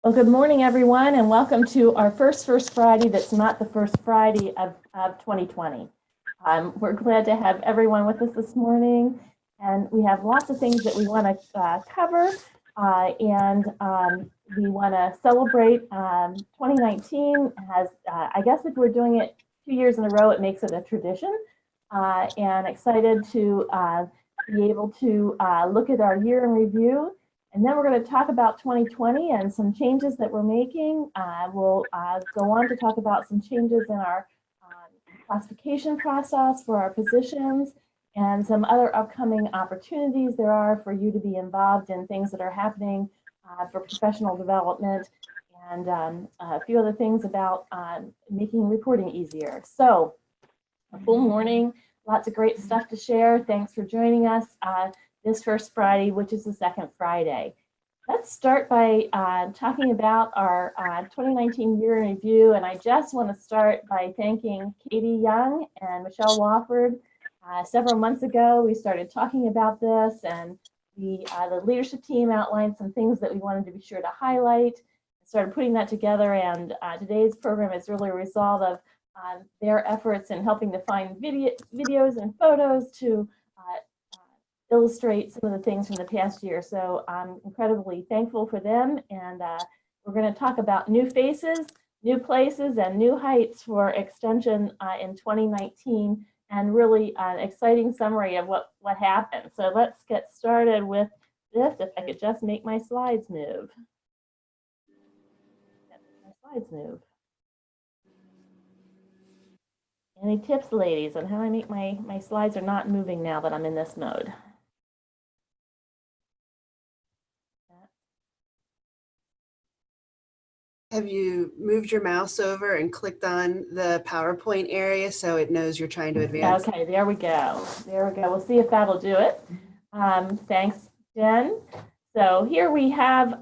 Well, good morning, everyone, and welcome to our first Friday that's not the first Friday of 2020. We're glad to have everyone with us this morning, and we have lots of things that we want to cover, and we want to celebrate 2019. I guess if we're doing it 2 years in a row, it makes it a tradition, and excited to be able to look at our year in review. And then we're going to talk about 2020 and some changes that we're making. We'll go on to talk about some changes in our classification process for our positions and some other upcoming opportunities there are for you to be involved in things that are happening for professional development, and a few other things about making reporting easier. So a full morning, lots of great stuff to share. Thanks for joining us this first Friday, which is the second Friday. Let's start by talking about our 2019 year in review, and I just want to start by thanking Katie Young and Michelle Wofford. Several months ago, we started talking about this, and the leadership team outlined some things that we wanted to be sure to highlight. Started putting that together, and today's program is really a result of their efforts in helping to find videos and photos to illustrate some of the things from the past year. So I'm incredibly thankful for them, and we're going to talk about new faces, new places, and new heights for Extension in 2019, and really an exciting summary of what happened. So let's get started with this. If I could just make my slides move. Any tips, ladies, on how I make my slides are not moving now that I'm in this mode? Have you moved your mouse over and clicked on the PowerPoint area so it knows you're trying to advance? Okay, there we go. There we go. We'll see if that'll do it. Thanks, Jen. So here we have,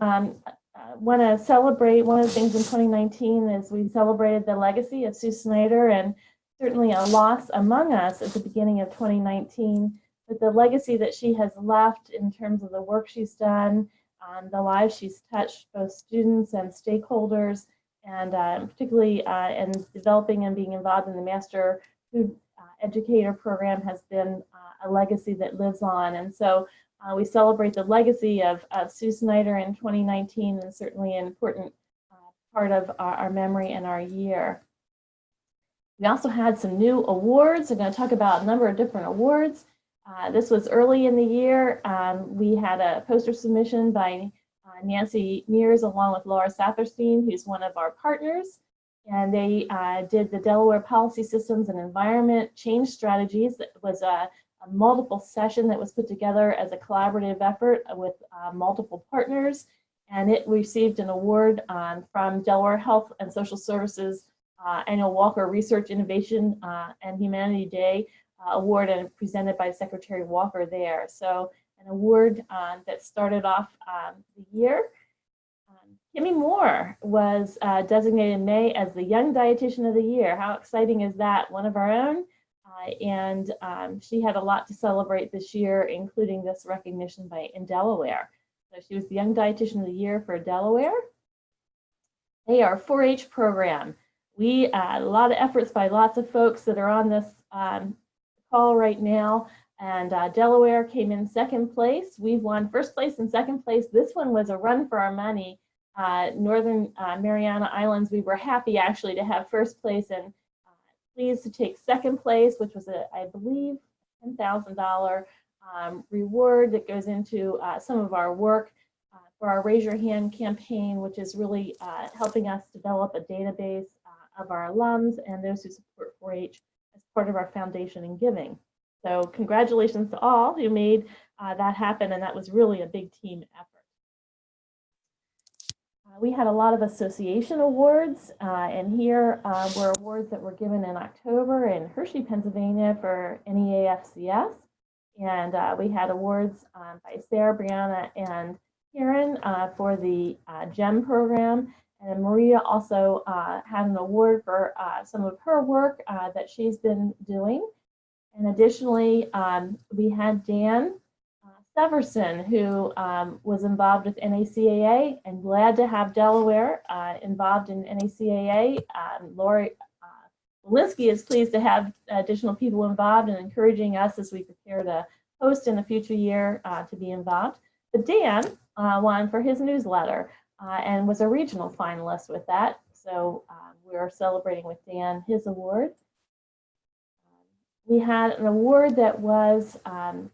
want to celebrate one of the things in 2019 is we celebrated the legacy of Sue Snyder, and certainly a loss among us at the beginning of 2019, but the legacy that she has left in terms of the work she's done, the lives she's touched, both students and stakeholders, and particularly in developing and being involved in the Master Food Educator program has been a legacy that lives on. And so we celebrate the legacy of Sue Snyder in 2019, and certainly an important part of our memory and our year. We also had some new awards. I'm going to talk about a number of different awards. This was early in the year. We had a poster submission by Nancy Mears along with Laura Satherstein, who's one of our partners. And they did the Delaware Policy Systems and Environment Change Strategies. It was a multiple session that was put together as a collaborative effort with multiple partners. And it received an award from Delaware Health and Social Services Annual Walker Research Innovation and Humanity Day award, and presented by Secretary Walker there. So an award that started off the year. Kimmy Moore was designated in May as the Young Dietitian of the Year. How exciting is that? One of our own. And she had a lot to celebrate this year, including this recognition in Delaware. So she was the Young Dietitian of the Year for Delaware. They are 4-H program. We a lot of efforts by lots of folks that are on this call right now, and Delaware came in second place. We've won first place and second place. This one was a run for our money. Northern Mariana Islands, we were happy actually to have first place, and pleased to take second place, which was I believe $10,000 reward that goes into some of our work for our Raise Your Hand campaign, which is really helping us develop a database of our alums and those who support 4-H as part of our foundation and giving. So congratulations to all who made that happen, and that was really a big team effort. We had a lot of association awards, and here were awards that were given in October in Hershey, Pennsylvania for NEAFCS, and we had awards by Sarah, Brianna, and Karen for the GEM program, and Maria also had an award for some of her work that she's been doing. And additionally, we had Dan Severson, who was involved with NACAA, and glad to have Delaware involved in NACAA. Lori Walensky is pleased to have additional people involved and encouraging us as we prepare to host in the future year to be involved. But Dan won for his newsletter and was a regional finalist with that. So we're celebrating with Dan his award. We had an award that was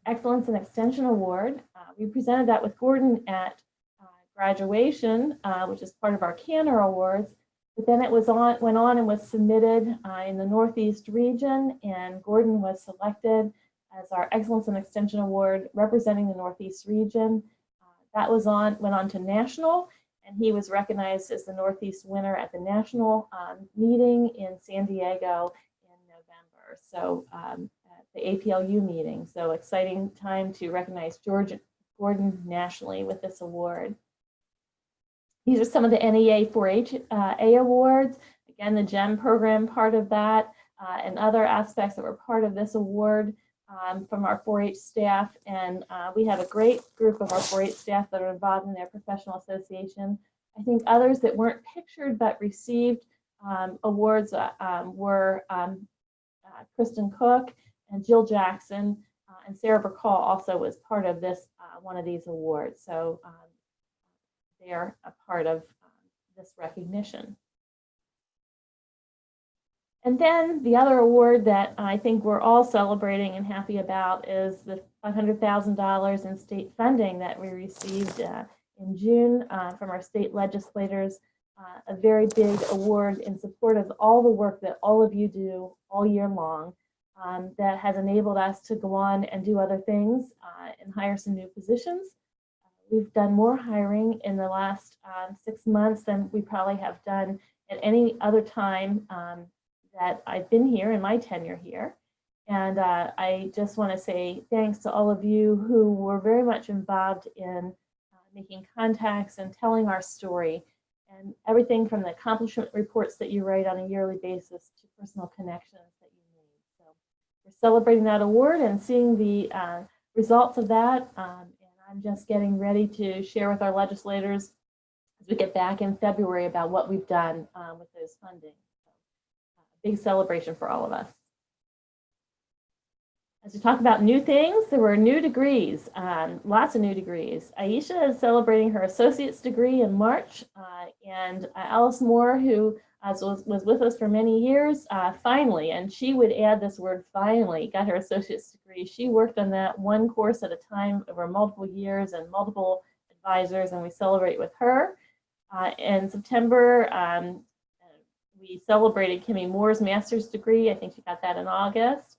Excellence in Extension Award. We presented that with Gordon at graduation, which is part of our Cantor Awards. But then it went on and was submitted in the Northeast region, and Gordon was selected as our Excellence in Extension Award representing the Northeast region. That went on to national, and he was recognized as the Northeast winner at the national meeting in San Diego in November. So at the APLU meeting. So exciting time to recognize Gordon nationally with this award. These are some of the NEA 4-H A awards. Again, the GEM program part of that, and other aspects that were part of this award from our 4-H staff. And we have a great group of our 4-H staff that are involved in their professional association. I think others that weren't pictured but received awards were Kristen Cook and Jill Jackson, and Sarah Bacall also was part of this one of these awards. So they're a part of this recognition. And then the other award that I think we're all celebrating and happy about is the $500,000 in state funding that we received in June from our state legislators. A very big award in support of all the work that all of you do all year long that has enabled us to go on and do other things and hire some new positions. We've done more hiring in the last 6 months than we probably have done at any other time that I've been here in my tenure here. And I just want to say thanks to all of you who were very much involved in making contacts and telling our story, and everything from the accomplishment reports that you write on a yearly basis to personal connections that you made. So we're celebrating that award and seeing the results of that. I'm just getting ready to share with our legislators as we get back in February about what we've done with those funding. So, big celebration for all of us. As we talk about new things, there were new degrees, lots of new degrees. Aisha is celebrating her associate's degree in March, and Alice Moore, who was with us for many years, finally, and she would add this word finally, got her associate's degree. She worked on that one course at a time over multiple years and multiple advisors, and we celebrate with her. In September, we celebrated Kimmy Moore's master's degree. I think she got that in August.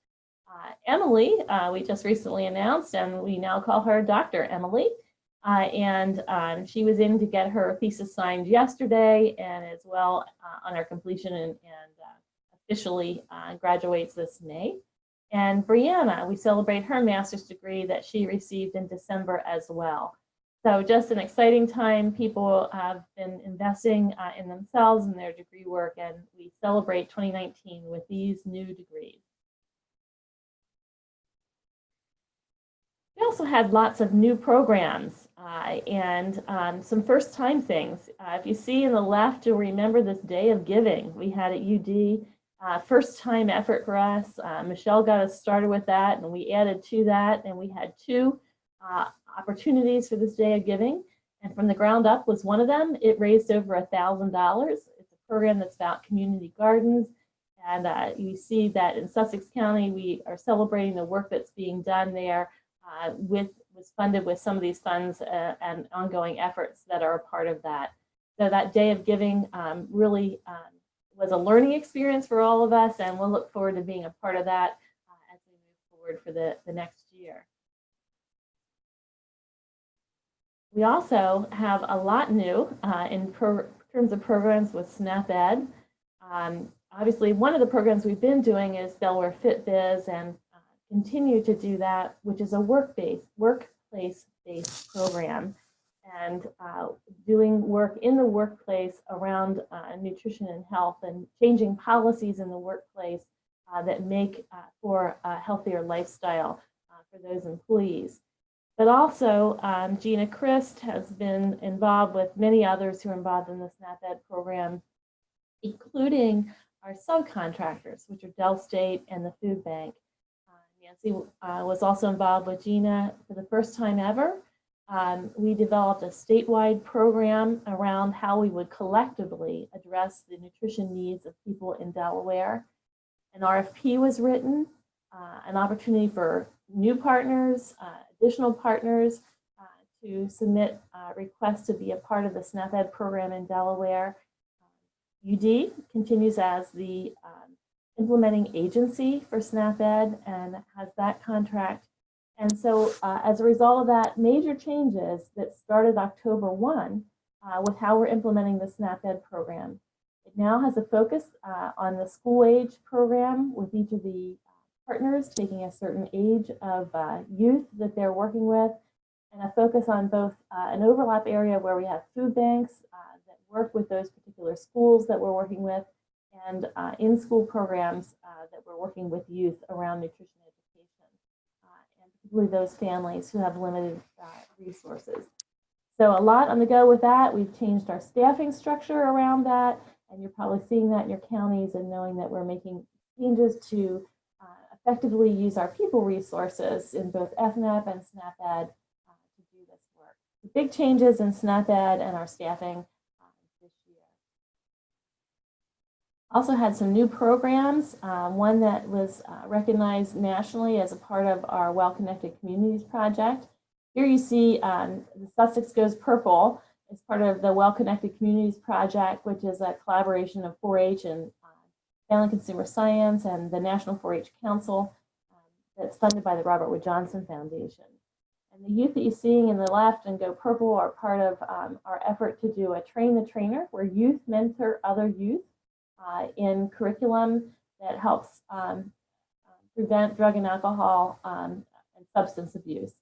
Emily, we just recently announced, and we now call her Dr. Emily. And she was in to get her thesis signed yesterday, and as well on her completion, and officially graduates this May. And Brianna, we celebrate her master's degree that she received in December as well. So just an exciting time. People have been investing in themselves and their degree work, and we celebrate 2019 with these new degrees. We also had lots of new programs and some first-time things. If you see in the left, you'll remember this Day of Giving we had at UD. First-time effort for us. Michelle got us started with that, and we added to that, and we had 2 opportunities for this Day of Giving, and From the Ground Up was one of them. It raised over $1,000. It's a program that's about community gardens, and you see that in Sussex County, we are celebrating the work that's being done there. Was funded with some of these funds and ongoing efforts that are a part of that. So that Day of Giving really was a learning experience for all of us, and we'll look forward to being a part of that as we move forward for the next year. We also have a lot new in terms of programs with SNAP-Ed. Obviously, one of the programs we've been doing is Delaware FitBiz, and continue to do that, which is a workplace-based program, and doing work in the workplace around nutrition and health, and changing policies in the workplace that make for a healthier lifestyle for those employees. But also, Gina Christ has been involved with many others who are involved in the SNAP-Ed program, including our subcontractors, which are Dell State and the Food Bank. Nancy was also involved with Gina for the first time ever. We developed a statewide program around how we would collectively address the nutrition needs of people in Delaware. An RFP was written, an opportunity for new partners, additional partners to submit requests to be a part of the SNAP-Ed program in Delaware. UD continues as the implementing agency for SNAP-Ed and has that contract. And so as a result of that, major changes that started October 1 with how we're implementing the SNAP-Ed program. It now has a focus on the school age program with each of the partners taking a certain age of youth that they're working with, and a focus on both an overlap area where we have food banks that work with those particular schools that we're working with, and in-school programs that we're working with youth around nutrition education, and particularly those families who have limited resources. So a lot on the go with that. We've changed our staffing structure around that, and you're probably seeing that in your counties and knowing that we're making changes to effectively use our people resources in both FNAP and SNAP-Ed to do this work. The big changes in SNAP-Ed and our staffing this year. Also had some new programs, one that was recognized nationally as a part of our Well-Connected Communities project. Here you see the Sussex Goes Purple as part of the Well-Connected Communities project, which is a collaboration of 4-H and Family Consumer Science and the National 4-H Council that's funded by the Robert Wood Johnson Foundation. And the youth that you're seeing in the left and Go Purple are part of our effort to do a Train the Trainer, where youth mentor other youth in curriculum that helps prevent drug and alcohol and substance abuse.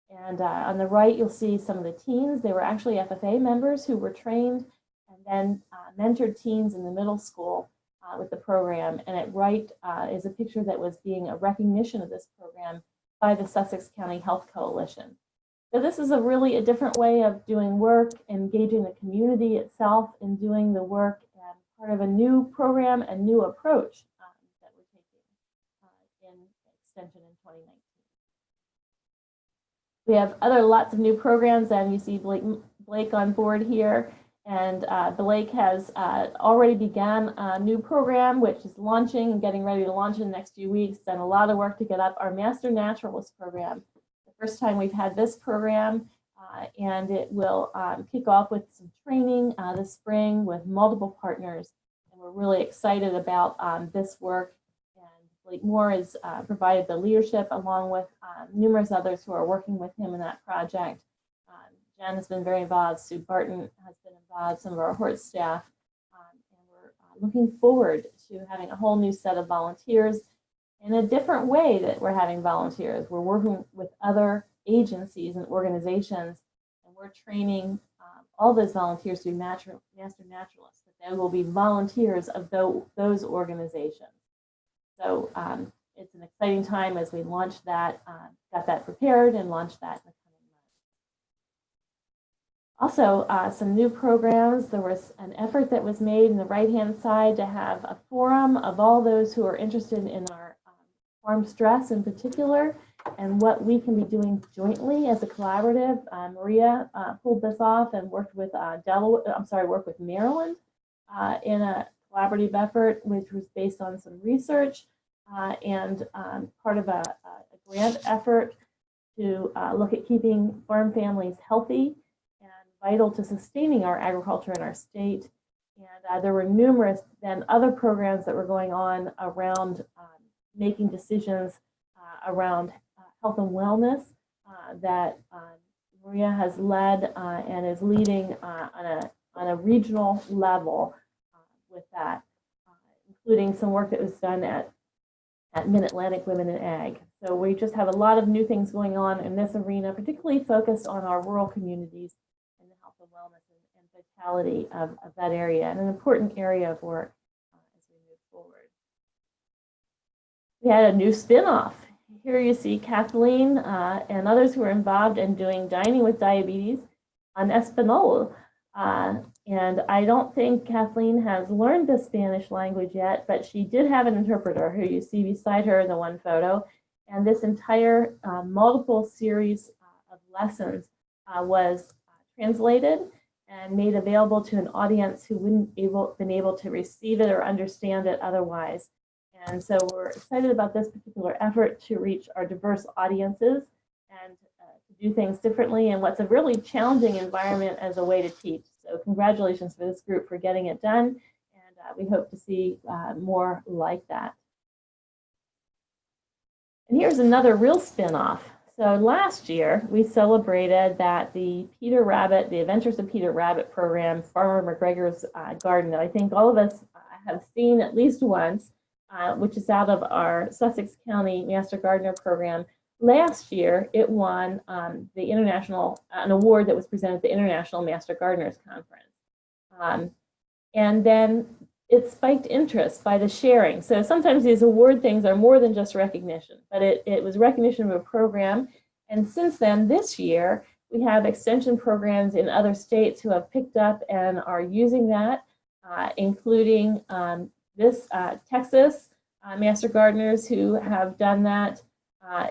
And on the right, you'll see some of the teens. They were actually FFA members who were trained and then mentored teens in the middle school with the program. And at right is a picture that was being a recognition of this program by the Sussex County Health Coalition. So this is really a different way of doing work, engaging the community itself in doing the work, and part of a new program, a new approach that we're taking in extension in 2019. We have lots of new programs, and you see Blake on board here. And Blake has already began a new program, which is launching and getting ready to launch in the next few weeks. Done a lot of work to get up our Master Naturalist program. The first time we've had this program, and it will kick off with some training this spring with multiple partners. And we're really excited about this work. And Blake Moore has provided the leadership along with numerous others who are working with him in that project. Jen has been very involved. Sue Barton has been involved, some of our HORT staff. And we're looking forward to having a whole new set of volunteers in a different way that we're having volunteers. We're working with other agencies and organizations, and we're training all those volunteers to be Master Naturalists, but they will be volunteers of those organizations. So it's an exciting time as we launch that, got that prepared and launched that in the Also, some new programs. There was an effort that was made in the right-hand side to have a forum of all those who are interested in our farm stress in particular, and what we can be doing jointly as a collaborative. Maria pulled this off and worked with worked with Maryland in a collaborative effort, which was based on some research and part of a grant effort to look at keeping farm families healthy, vital to sustaining our agriculture in our state. And there were numerous then other programs that were going on around making decisions around health and wellness that Maria has led and is leading on a regional level with that, including some work that was done at Mid-Atlantic Women in Ag. So we just have a lot of new things going on in this arena, particularly focused on our rural communities and the health and wellness and vitality of that area, and an important area of work as we move forward. We had a new spinoff. here you see Kathleen and others who are involved in doing Dining with Diabetes on Espanol. And I don't think Kathleen has learned the Spanish language yet, but she did have an interpreter who you see beside her in the one photo. And this entire multiple series of lessons was translated and made available to an audience who wouldn't been able to receive it or understand it otherwise. And so we're excited about this particular effort to reach our diverse audiences and to do things differently in what's a really challenging environment as a way to teach. So congratulations for this group for getting it done, and we hope to see more like that. And here's another real spin-off. So last year, we celebrated that the Peter Rabbit, the Adventures of Peter Rabbit program, Farmer McGregor's Garden, that I think all of us have seen at least once, which is out of our Sussex County Master Gardener program. Last year, it won an award that was presented at the International Master Gardeners Conference. And then it spiked interest by the sharing. So sometimes these award things are more than just recognition, but it was recognition of a program. And since then, this year, we have extension programs in other states who have picked up and are using that, including Texas Master Gardeners who have done that.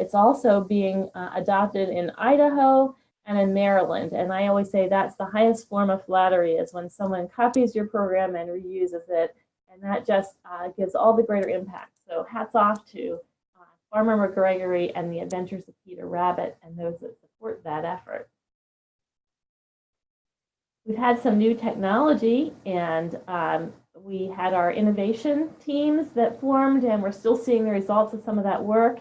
It's also being adopted in Idaho and in Maryland. And I always say that's the highest form of flattery, is when someone copies your program and reuses it. And that just gives all the greater impact. So hats off to Farmer McGregory and the Adventures of Peter Rabbit and those that support that effort. We've had some new technology, and we had our innovation teams that formed, and we're still seeing the results of some of that work.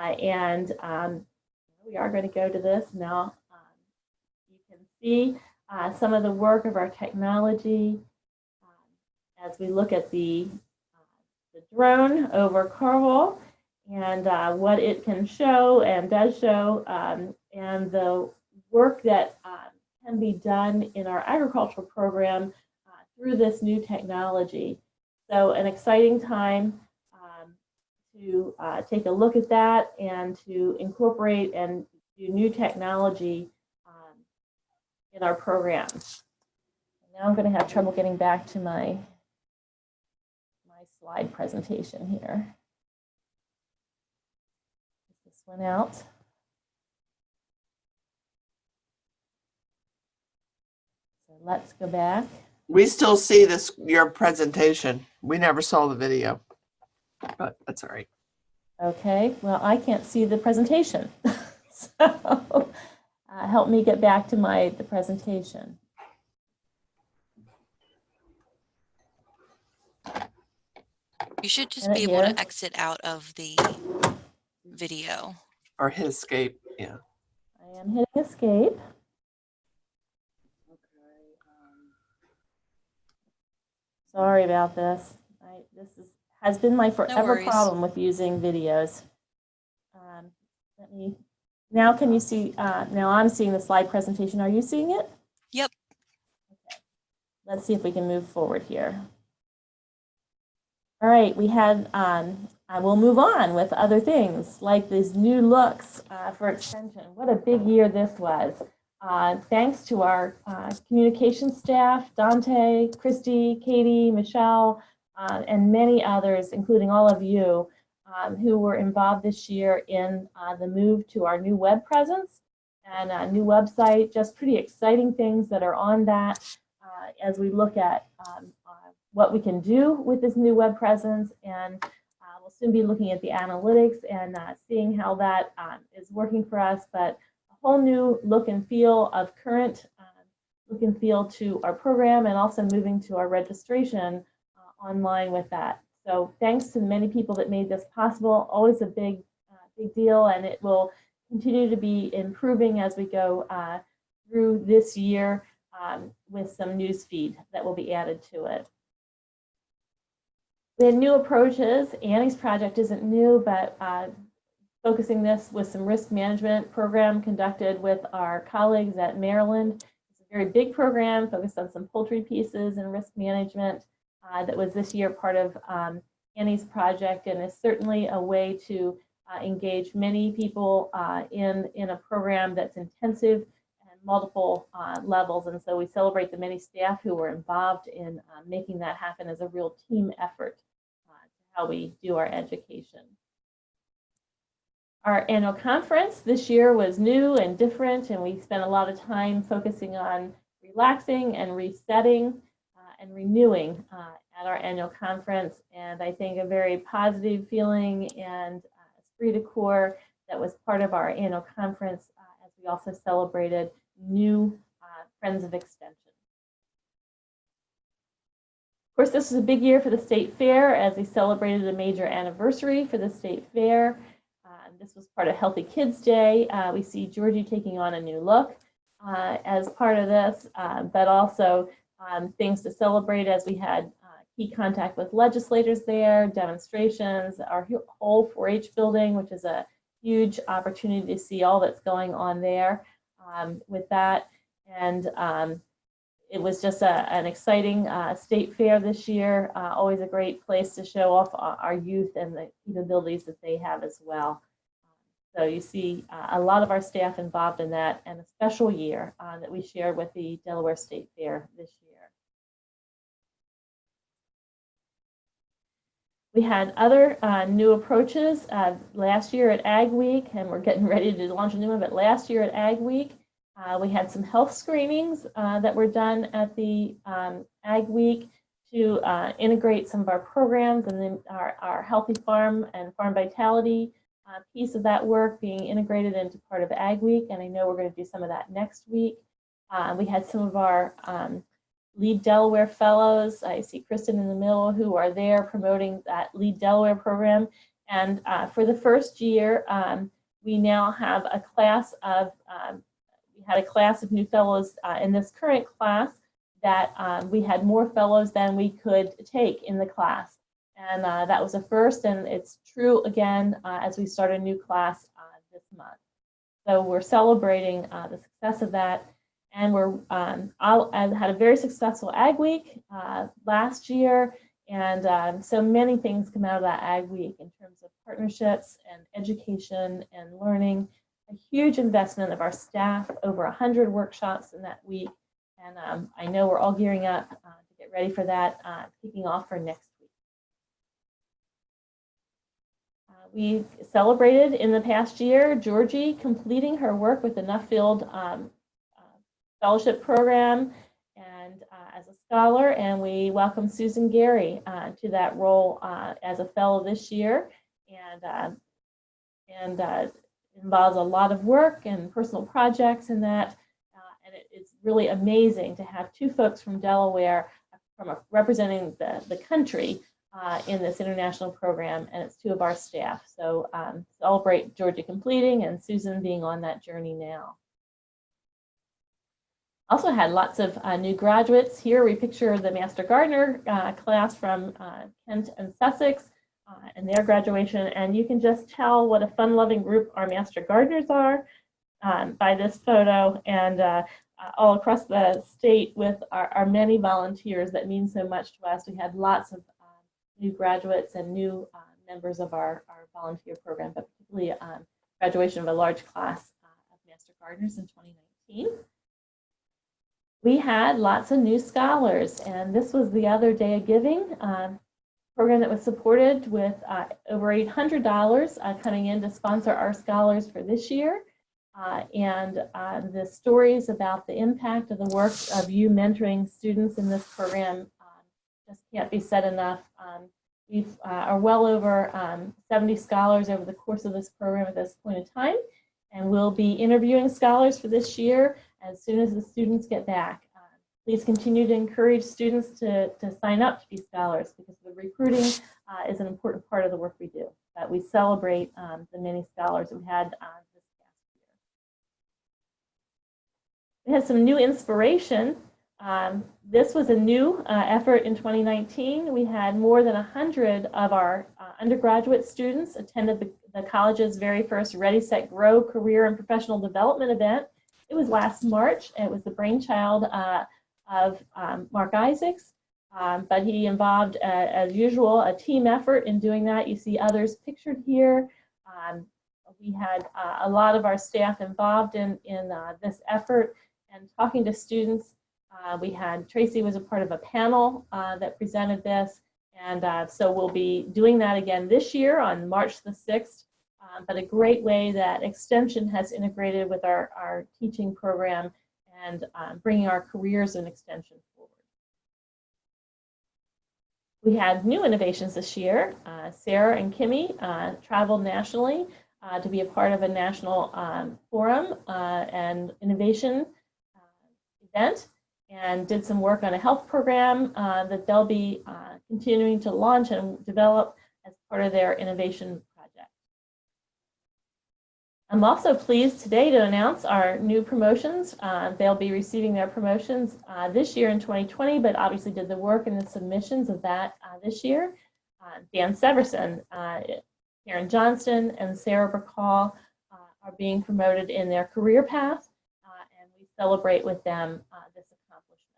We are going to go to this now. You can see some of the work of our technology as we look at the drone over Cornwall and what it can show and does show, and the work that can be done in our agricultural program through this new technology. So an exciting time to take a look at that and to incorporate and do new technology in our programs. Now I'm going to have trouble getting back to my slide presentation here. Get this one out. So let's go back. We still see your presentation. We never saw the video, but that's all right. Okay, well, I can't see the presentation. So help me get back to the presentation. You should just be able to exit out of the video. Or hit escape, yeah. I am hitting escape. Sorry about this. This has been my forever problem with using videos. Now can you see, now I'm seeing the slide presentation. Are you seeing it? Yep. Okay. Let's see if we can move forward here. All right, we had, we'll move on with other things like these new looks for extension. What a big year this was. Thanks to our communication staff, Dante, Christy, Katie, Michelle, and many others, including all of you, who were involved this year in the move to our new web presence and a new website. Just pretty exciting things that are on that as we look at what we can do with this new web presence, and we'll soon be looking at the analytics and seeing how that is working for us. But a whole new look and feel of current look and feel to our program, and also moving to our registration online with that. So thanks to the many people that made this possible. Always a big deal, and it will continue to be improving as we go through this year with some news feed that will be added to it. We had new approaches. Annie's project isn't new, but focusing this with some risk management program conducted with our colleagues at Maryland. It's a very big program focused on some poultry pieces and risk management that was this year part of Annie's project, and is certainly a way to engage many people in a program that's intensive and multiple levels. And so we celebrate the many staff who were involved in making that happen as a real team effort to how we do our education. Our annual conference this year was new and different, and we spent a lot of time focusing on relaxing and resetting and renewing at our annual conference. And I think a very positive feeling and esprit de corps that was part of our annual conference as we also celebrated new Friends of Extension. Of course, this was a big year for the State Fair as we celebrated a major anniversary for the State Fair. This was part of Healthy Kids Day. We see Georgie taking on a new look as part of this, but also things to celebrate as we had key contact with legislators there, demonstrations, our whole 4-H building, which is a huge opportunity to see all that's going on there with that. And it was just an exciting state fair this year, always a great place to show off our youth and the capabilities that they have as well. So you see a lot of our staff involved in that, and a special year that we shared with the Delaware State Fair this year. We had other new approaches last year at Ag Week, and we're getting ready to launch a new one, but last year at Ag Week, we had some health screenings that were done at the Ag Week to integrate some of our programs, and then our Healthy Farm and Farm Vitality piece of that work being integrated into part of Ag Week, and I know we're going to do some of that next week. We had some of our Lead Delaware Fellows. I see Kristen in the middle, who are there promoting that Lead Delaware program. And for the first year, we now have a class of, we had a class of new fellows in this current class that we had more fellows than we could take in the class. And that was a first, and it's true again as we start a new class this month. So we're celebrating the success of that. And I had a very successful Ag Week last year, and so many things come out of that Ag Week in terms of partnerships and education and learning. A huge investment of our staff, over 100 workshops in that week, and I know we're all gearing up to get ready for that, kicking off for next week. We celebrated in the past year Georgie completing her work with the Nuffield Fellowship Program and as a scholar, and we welcome Susan Gary to that role as a fellow this year, and involves a lot of work and personal projects in that, and it's really amazing to have two folks from Delaware representing the country in this international program, and it's two of our staff. So celebrate Georgie completing and Susan being on that journey now. Also had lots of new graduates. Here we picture the Master Gardener class from Kent and Sussex and their graduation, and you can just tell what a fun-loving group our Master Gardeners are by this photo, and all across the state with our many volunteers that mean so much to us. We had lots of new graduates and new members of our volunteer program, but particularly graduation of a large class of Master Gardeners in 2019. We had lots of new scholars, and this was the other Day of Giving program that was supported with over $800 coming in to sponsor our scholars for this year. And the stories about the impact of the work of you mentoring students in this program just can't be said enough. We are well over 70 scholars over the course of this program at this point in time, and we'll be interviewing scholars for this year as soon as the students get back. Please continue to encourage students to sign up to be scholars, because the recruiting is an important part of the work we do. But we celebrate the many scholars we had this past year. We had some new inspiration. This was a new effort in 2019. We had more than 100 of our undergraduate students attended the college's very first Ready, Set, Grow career and professional development event. It was last March. It was the brainchild of Mark Isaacs, but he involved, as usual, a team effort in doing that. You see others pictured here. We had a lot of our staff involved in this effort and talking to students. We had Tracy was a part of a panel that presented this, and so we'll be doing that again this year on March the 6th. But a great way that Extension has integrated with our teaching program and bringing our careers in Extension forward. We had new innovations this year. Sarah and Kimmy traveled nationally to be a part of a national forum and innovation event, and did some work on a health program that they'll be continuing to launch and develop as part of their innovation project. I'm also pleased today to announce our new promotions. They'll be receiving their promotions this year in 2020, but obviously did the work and the submissions of that this year. Dan Severson, Karen Johnston, and Sarah Bacall are being promoted in their career path, and we celebrate with them this accomplishment.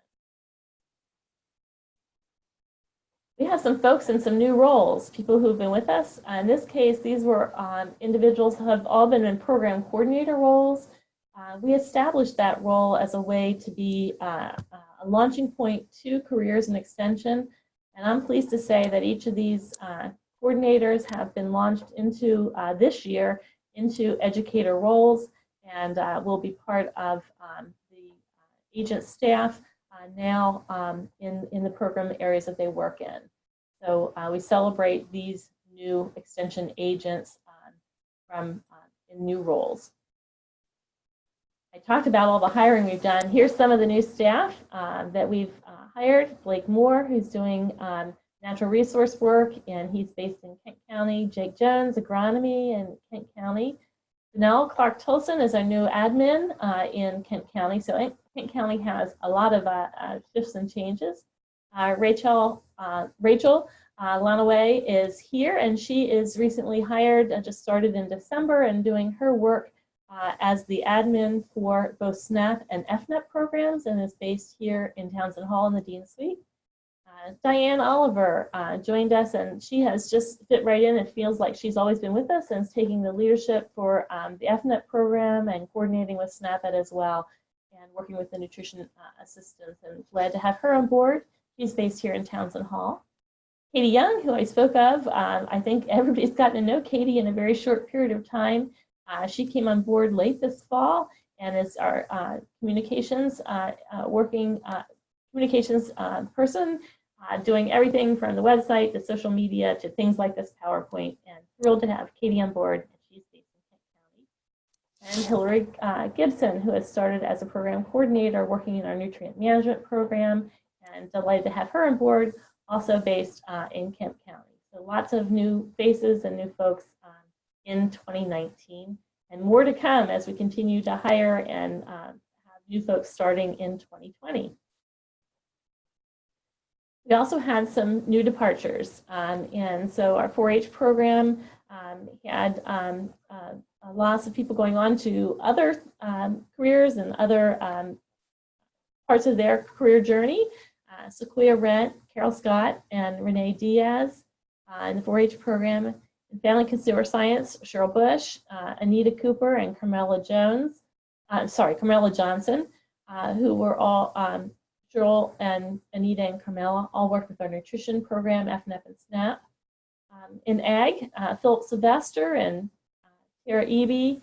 We have some folks in some new roles, people who've been with us. In this case, these were individuals who have all been in program coordinator roles. We established that role as a way to be a launching point to careers and extension. And I'm pleased to say that each of these coordinators have been launched into this year into educator roles, and will be part of the agent staff now in the program areas that they work in. So we celebrate these new extension agents in new roles. I talked about all the hiring we've done. Here's some of the new staff that we've hired. Blake Moore, who's doing natural resource work, and he's based in Kent County. Jake Jones, agronomy in Kent County. Danelle Clark-Tolson is our new admin in Kent County. So Kent County has a lot of shifts and changes. Rachel Lanaway is here, and she is recently hired, just started in December, and doing her work as the admin for both SNAP and FNEP programs, and is based here in Townsend Hall in the Dean Suite. Diane Oliver joined us, and she has just fit right in. It feels like she's always been with us and is taking the leadership for the FNEP program and coordinating with SNAP-Ed as well, and working with the nutrition assistants, and glad to have her on board. She's based here in Townsend Hall. Katie Young, who I spoke of, I think everybody's gotten to know Katie in a very short period of time. She came on board late this fall and is our communications person, doing everything from the website to social media to things like this PowerPoint, and thrilled to have Katie on board. She's based in Kent County. And Hillary Gibson, who has started as a program coordinator working in our nutrient management program, and delighted to have her on board, also based in Kent County. So lots of new faces and new folks in 2019, and more to come as we continue to hire and have new folks starting in 2020. We also had some new departures, and so our 4-H program had lots of people going on to other careers and other parts of their career journey. Sequoia Rent, Carol Scott, and Renee Diaz in the 4-H program. In Family Consumer Science, Cheryl Bush, Anita Cooper, and Carmela Johnson, who were all Cheryl and Anita and Carmela all worked with our nutrition program, FNEP and SNAP. In Ag, Philip Sylvester and Tara Eby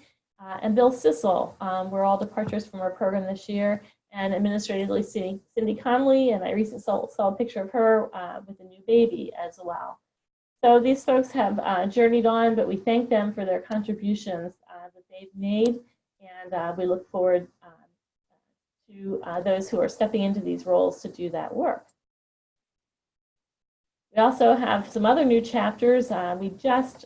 and Bill Sissel were all departures from our program this year. And administratively, Cindy Conley, and I recently saw a picture of her with a new baby as well. So these folks have journeyed on, but we thank them for their contributions that they've made, and we look forward to those who are stepping into these roles to do that work. We also have some other new chapters. We just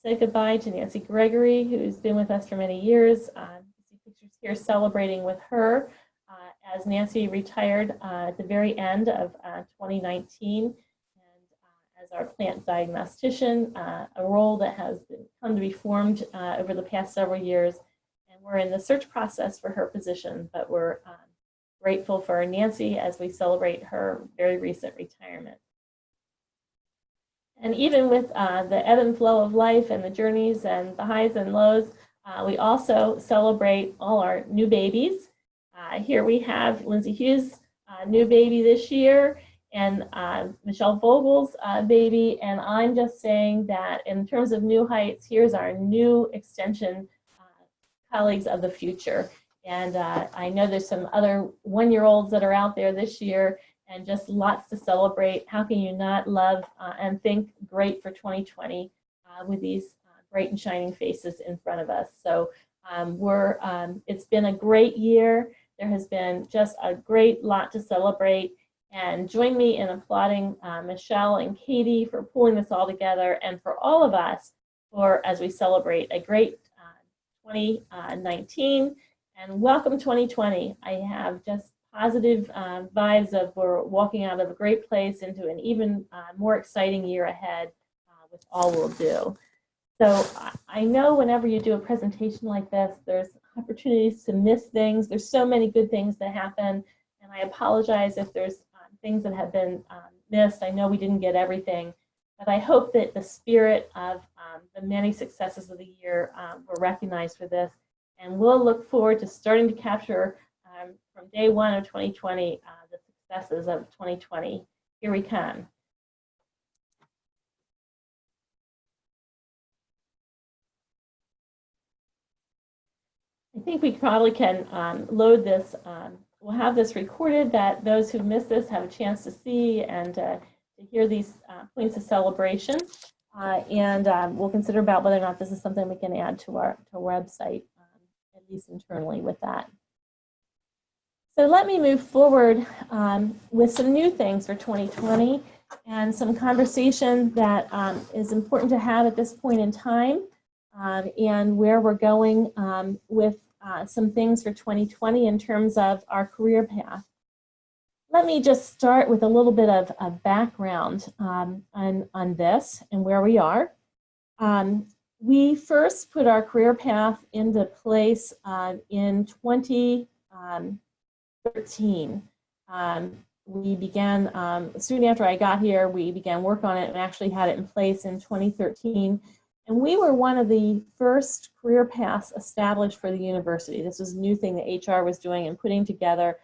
said goodbye to Nancy Gregory, who's been with us for many years. You see pictures here celebrating with her as Nancy retired at the very end of 2019, and as our plant diagnostician, a role that has come to be formed over the past several years. And we're in the search process for her position, but we're grateful for Nancy as we celebrate her very recent retirement. And even with the ebb and flow of life and the journeys and the highs and lows, we also celebrate all our new babies. Here we have Lindsay Hughes' new baby this year, and Michelle Vogel's baby. And I'm just saying that in terms of new heights, here's our new extension colleagues of the future. And I know there's some other one-year-olds that are out there this year, and just lots to celebrate. How can you not love and think great for 2020 with these bright and shining faces in front of us? So it's been a great year. There has been just a great lot to celebrate. And join me in applauding Michelle and Katie for pulling this all together, and for all of us as we celebrate a great 2019, and welcome 2020. I have just positive vibes of we're walking out of a great place into an even more exciting year ahead with all we'll do. So I know whenever you do a presentation like this, there's opportunities to miss things. There's so many good things that happen, and I apologize if there's things that have been missed. I know we didn't get everything, but I hope that the spirit of the many successes of the year were recognized for this, and we'll look forward to starting to capture from day one of 2020 the successes of 2020. Here we come. I think we probably can load this. We'll have this recorded that those who missed this have a chance to see and to hear these points of celebration. We'll consider about whether or not this is something we can add to our website, at least internally with that. So let me move forward with some new things for 2020 and some conversation that is important to have at this point in time, and where we're going with some things for 2020 in terms of our career path. Let me just start with a little bit of a background on this and where we are. We first put our career path into place in 2013. We began, soon after I got here, we began work on it and actually had it in place in 2013. And we were one of the first career paths established for the university. This was a new thing that HR was doing and putting together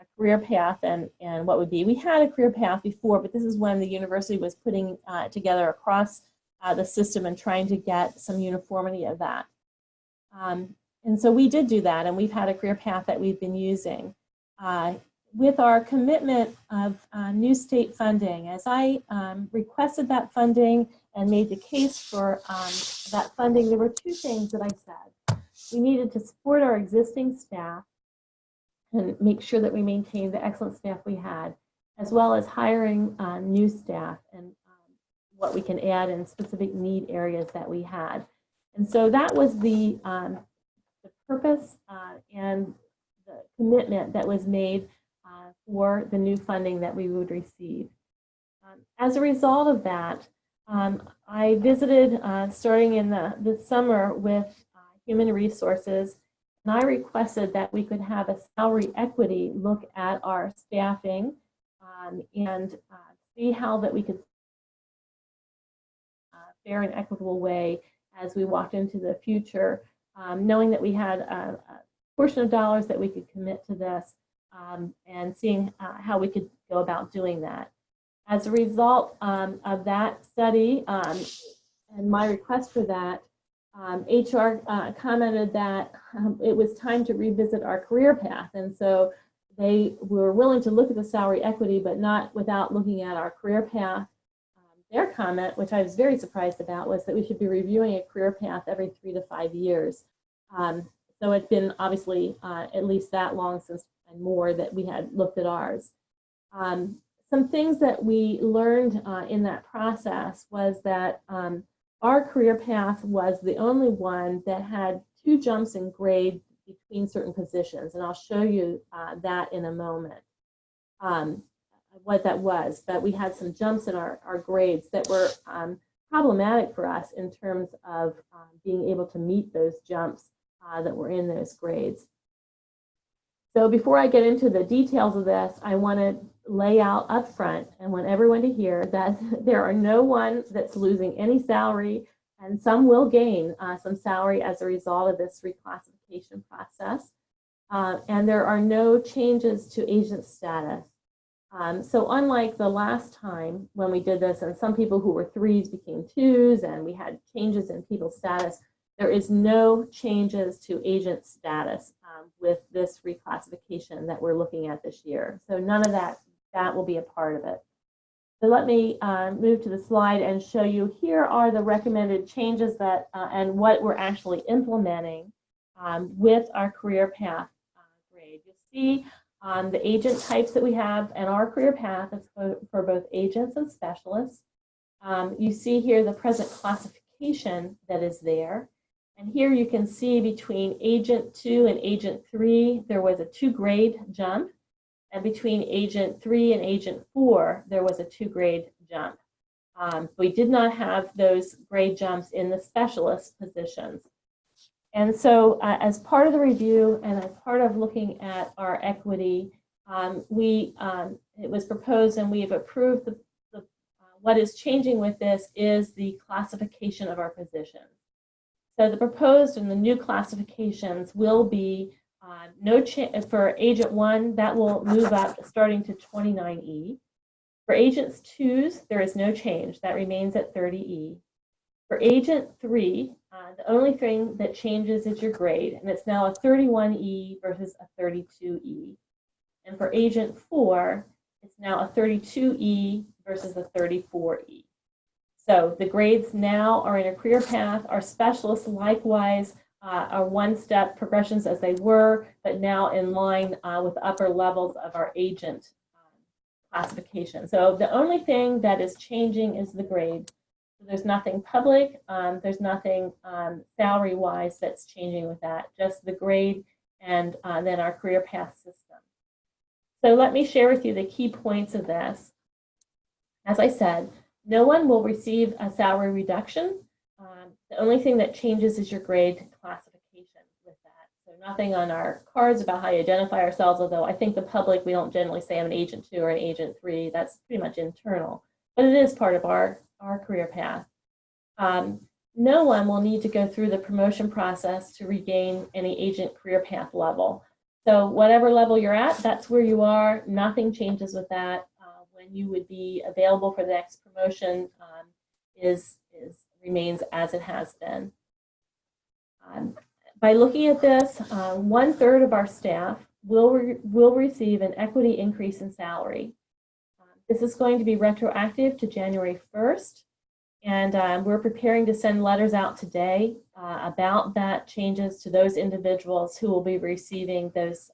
a career path and what would be. We had a career path before, but this is when the university was putting together across the system and trying to get some uniformity of that. And so we did do that, and we've had a career path that we've been using. With our commitment of new state funding, as I requested that funding and made the case for that funding, there were two things that I said. We needed to support our existing staff and make sure that we maintained the excellent staff we had, as well as hiring new staff and what we can add in specific need areas that we had. And so that was the purpose and the commitment that was made for the new funding that we would receive. As a result of that, I visited, starting in this summer, with Human Resources, and I requested that we could have a salary equity look at our staffing and see how that we could fair and equitable way as we walked into the future, knowing that we had a portion of dollars that we could commit to this, and seeing how we could go about doing that. As a result of that study and my request for that, HR commented that it was time to revisit our career path. And so they were willing to look at the salary equity, but not without looking at our career path. Their comment, which I was very surprised about, was that we should be reviewing a career path every 3 to 5 years. So it's been obviously at least that long since, and more, that we had looked at ours. Some things that we learned in that process was that our career path was the only one that had 2 jumps in grade between certain positions, and I'll show you that in a moment, what that was. But we had some jumps in our grades that were problematic for us in terms of being able to meet those jumps that were in those grades. So before I get into the details of this, I want to lay out up front and want everyone to hear that there are no one that's losing any salary, and some will gain some salary as a result of this reclassification process. And there are no changes to agent status. So unlike the last time when we did this and some people who were 3s became 2s and we had changes in people's status, there is no changes to agent status with this reclassification that we're looking at this year. So none of that will be a part of it. So let me move to the slide and show you, here are the recommended changes that and what we're actually implementing with our career path grade. You'll see the agent types that we have and our career path is for both agents and specialists. You see here the present classification that is there. And here you can see between Agent 2 and Agent 3, there was a 2-grade jump. And between Agent 3 and Agent 4, there was a 2-grade jump. We did not have those grade jumps in the specialist positions. And so as part of the review and as part of looking at our equity, it was proposed and we have approved what is changing with this is the classification of our positions. So the proposed and the new classifications will be no change for Agent 1, that will move up starting to 29E. For Agents 2s, there is no change. That remains at 30E. For Agent 3, the only thing that changes is your grade, and it's now a 31E versus a 32E. And for Agent 4, it's now a 32E versus a 34E. So the grades now are in a career path. Our specialists likewise are one-step progressions as they were, but now in line with upper levels of our agent classification. So the only thing that is changing is the grade. So there's nothing public, there's nothing salary-wise that's changing with that, just the grade and then our career path system. So let me share with you the key points of this. As I said, no one will receive a salary reduction. The only thing that changes is your grade classification with that. So nothing on our cards about how you identify ourselves, although I think the public, we don't generally say I'm an Agent 2 or an Agent 3. That's pretty much internal. But it is part of our career path. No one will need to go through the promotion process to regain any agent career path level. So whatever level you're at, that's where you are. Nothing changes with that. When you would be available for the next promotion remains as it has been. By looking at this, 1/3 of our staff will receive an equity increase in salary. This is going to be retroactive to January 1st, and we're preparing to send letters out today about that changes to those individuals who will be receiving those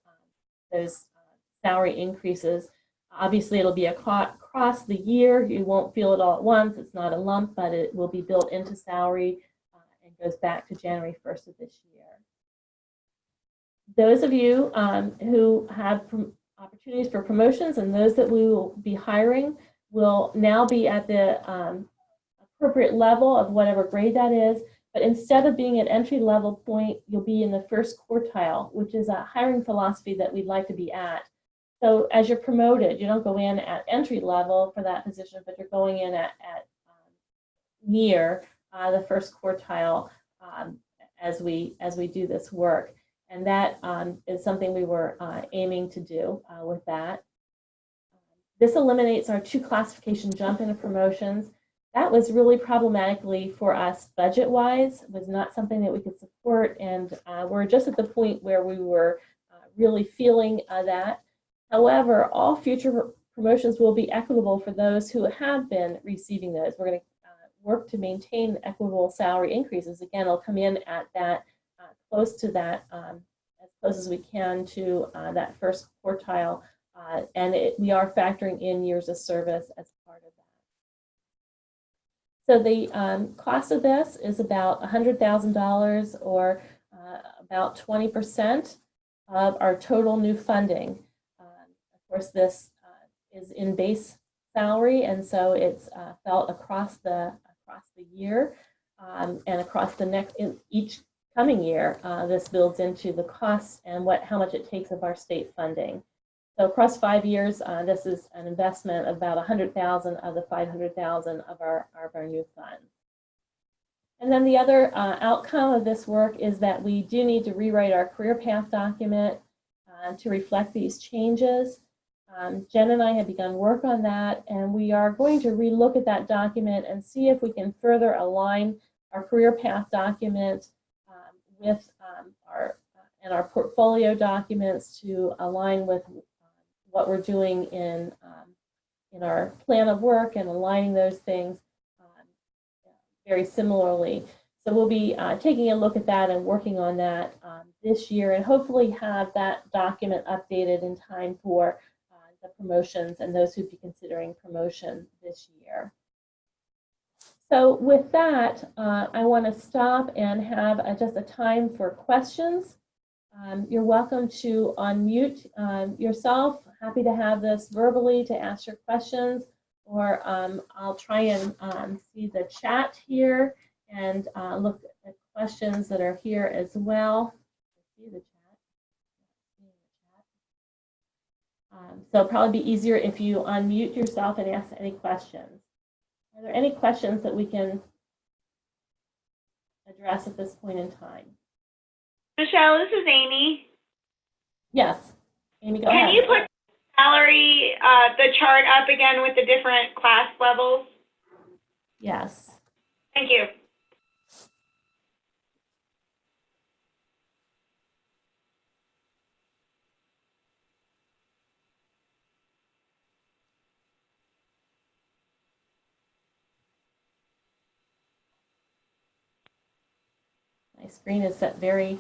salary increases. Obviously, it'll be across the year. You won't feel it all at once. It's not a lump, but it will be built into salary and goes back to January 1st of this year. Those of you who have opportunities for promotions and those that we will be hiring will now be at the appropriate level of whatever grade that is. But instead of being at entry level point, you'll be in the first quartile, which is a hiring philosophy that we'd like to be at. So as you're promoted, you don't go in at entry level for that position, but you're going in at near the first quartile as we do this work. And that is something we were aiming to do with that. This eliminates our 2 classification jump into promotions. That was really problematically for us budget-wise. It was not something that we could support, and we're just at the point where we were really feeling that. However, all future promotions will be equitable for those who have been receiving those. We're going to work to maintain equitable salary increases. Again, it'll come in at that close to that, as close as we can to that first quartile, and we are factoring in years of service as part of that. So the cost of this is about $100,000 or about 20% of our total new funding. Of course, this is in base salary, and so it's felt across the year and across the next. Each coming year, this builds into the cost and how much it takes of our state funding. So across 5 years, this is an investment of about $100,000 of the $500,000 of our new funds. And then the other outcome of this work is that we do need to rewrite our career path document to reflect these changes. Jen and I have begun work on that, and we are going to relook at that document and see if we can further align our career path document with our portfolio documents to align with what we're doing in our plan of work and aligning those things very similarly. So we'll be taking a look at that and working on that this year, and hopefully have that document updated in time for the promotions and those who'd be considering promotion this year. So with that, I want to stop and have just a time for questions. You're welcome to unmute yourself. Happy to have this verbally to ask your questions, or I'll try and see the chat here and look at questions that are here as well. See the chat. So it'll probably be easier if you unmute yourself and ask any questions. Are there any questions that we can address at this point in time? Michelle, this is Amy. Yes, Amy, go ahead. Can you put salary, the chart up again with the different class levels? Yes. Thank you. My screen is set very,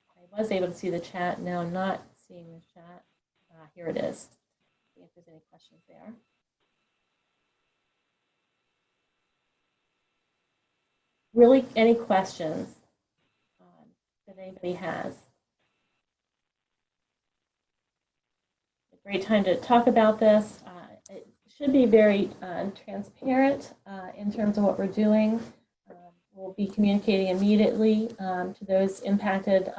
I was able to see the chat, now I'm not seeing the chat. Here it is. See if there's any questions there. Really, any questions that anybody has? A great time to talk about this. It should be very transparent in terms of what we're doing. We'll be communicating immediately to those impacted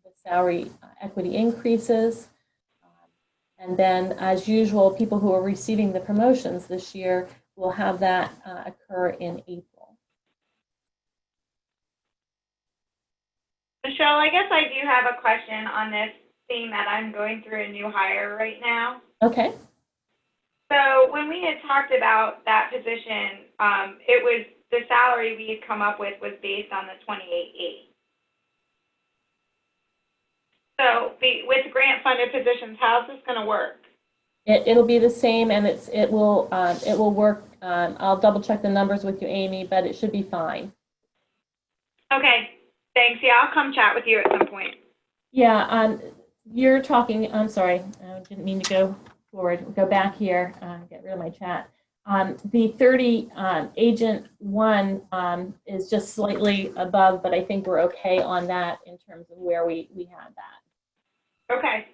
with salary equity increases. And then, as usual, people who are receiving the promotions this year will have that occur in April. Michelle, I guess I do have a question on this, seeing that I'm going through a new hire right now. Okay. So when we had talked about that position, it was the salary we had come up with was based on the 28.8. So with grant-funded positions, how's this going to work? It'll be the same, and it will work. I'll double check the numbers with you, Amy, but it should be fine. Okay, thanks. Yeah, I'll come chat with you at some point. Yeah, you're talking. I'm sorry, I didn't mean to go forward. Go back here. Get rid of my chat. The 30 agent 1 is just slightly above, but I think we're okay on that in terms of where we had that. Okay.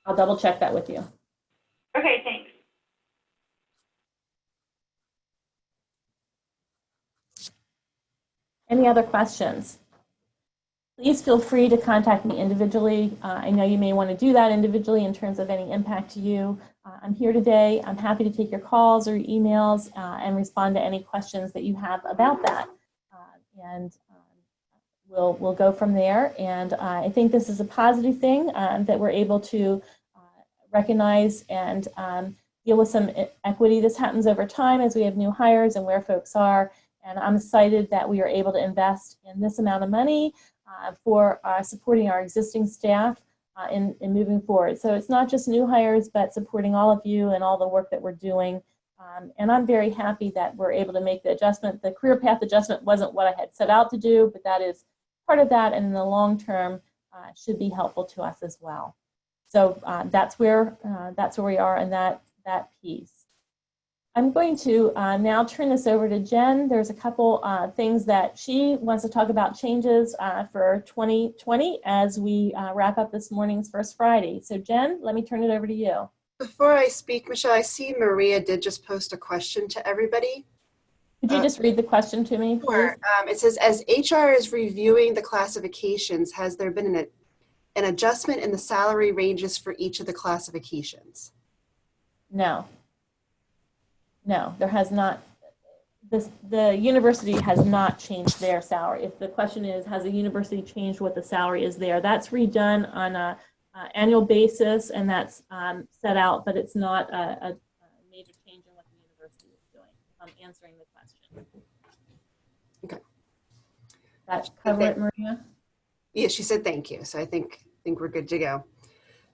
I'll double check that with you. Okay, thanks. Any other questions? Please feel free to contact me individually. I know you may want to do that individually in terms of any impact to you. I'm here today. I'm happy to take your calls or emails and respond to any questions that you have about that. We'll go from there. And I think this is a positive thing that we're able to recognize and deal with some equity. This happens over time as we have new hires and where folks are. And I'm excited that we are able to invest in this amount of money for supporting our existing staff in moving forward. So it's not just new hires, but supporting all of you and all the work that we're doing. And I'm very happy that we're able to make the adjustment. The career path adjustment wasn't what I had set out to do, but that is part of that, and in the long term should be helpful to us as well. So that's where we are in that piece. I'm going to now turn this over to Jen. There's a couple things that she wants to talk about, changes for 2020 as we wrap up this morning's First Friday. So Jen, let me turn it over to you. Before I speak, Michelle, I see Maria did just post a question to everybody. Could you just read the question to me, please? Sure. It says, as HR is reviewing the classifications, has there been an adjustment in the salary ranges for each of the classifications? No. No, there has not. The university has not changed their salary. If the question is, has the university changed what the salary is there? That's redone on a annual basis, and that's set out, but it's not a major change in what the university is doing. I'm answering the question. Okay. That cover it, Maria? Yeah, she said thank you. So I think we're good to go.